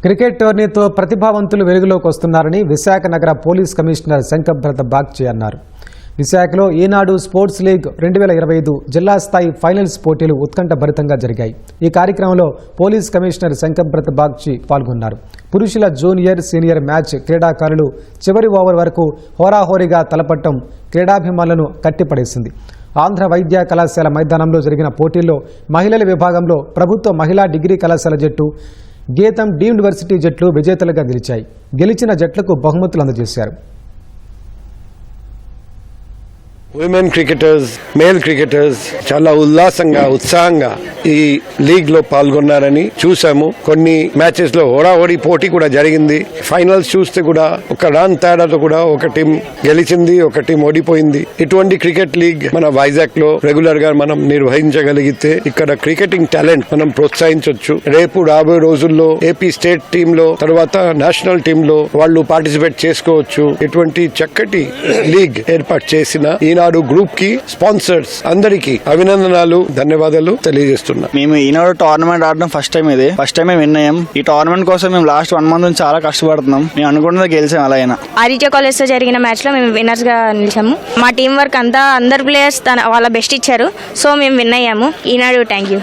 Cricket టోర్నీతో ప్రతిభావంతులు వెలుగులోకి వస్తున్నారని విశాఖ నగర పోలీస్ కమిషనర్ శంకబ్రత బాగ్చి అన్నారు. విశాఖలో ఈనాడు స్పోర్ట్స్ లీగ్ 2025 జిల్లా స్థాయి ఫైనల్స్ పోటీలు ఉత్కంఠభరితంగా జరిగాయి. ఈ కార్యక్రమంలో పోలీస్ కమిషనర్ శంకబ్రత బాగ్చి పాల్గొన్నారు. పురుషుల జూనియర్ సీనియర్ మ్యాచ్ క్రీడాకారులు చివరి ఓవర్ వరకు హోరాహోరీగా తలపట్టం క్రీడాభిమానులను కట్టిపడేసింది. ఆంధ్ర వైద్య కళాశాల మైదానంలో జరిగిన పోటీల్లో మహిళల విభాగంలో ప్రభుత్వ మహిళా డిగ్రీ కళాశాల జట్టు, గీతం డీమ్డ్ యూనివర్సిటీ జట్లు విజేతలుగా నిలిచాయి. గెలిచిన జట్లకు బహుమతులు అందజేశారు. విమెన్ క్రికెటర్స్, మేల్ క్రికెటర్స్ చాలా ఉత్సాహంగా ఈ లీగ్ లో పాల్గొన్నారని చూసాము. కొన్ని మ్యాచెస్ లో హోరాహోరీ పోటీ కూడా జరిగింది. ఫైనల్స్ చూస్తే కూడా ఒక రన్ తేడాతో కూడా ఒక టీం గెలిచింది, ఒక టీం ఓడిపోయింది. ఇటువంటి క్రికెట్ లీగ్ మన వైజాగ్ లో రెగ్యులర్ గా మనం నిర్వహించగలిగితే ఇక్కడ క్రికెటింగ్ టాలెంట్ మనం ప్రోత్సహించవచ్చు. రేపు రాబోయే రోజుల్లో ఏపీ స్టేట్ టీమ్ లో తర్వాత నేషనల్ టీమ్ లో వాళ్ళు పార్టిసిపేట్ చేసుకోవచ్చు. ఇటువంటి చక్కటి లీగ్ ఏర్పాటు చేసిన ఈనాడు గ్రూప్ కి, స్పాన్సర్స్ అందరికి అభినందనలు, ధన్యవాదాలు తెలియజేస్తున్నాం. మేము ఈనాడు టోర్నమెంట్ ఆడడం ఫస్ట్ టైం విన్ అయ్యాం. ఈ టోర్నమెంట్ కోసం మేము లాస్ట్ 1 month నుంచి చాలా కష్టపడుతున్నాం. మేము అనుకున్నది గెలిచాం. అలా అయినా ఆర్జే కాలేజ్ తో జరిగిన మ్యాచ్ లో మేము విన్నర్స్ గా నిలిచాము. మా టీం వర్క్ అంతా అందరు ప్లేయర్స్ వాళ్ళ బెస్ట్ ఇచ్చారు. సో మేము విన్ అయ్యాము. ఈనాడు థ్యాంక్ యూ.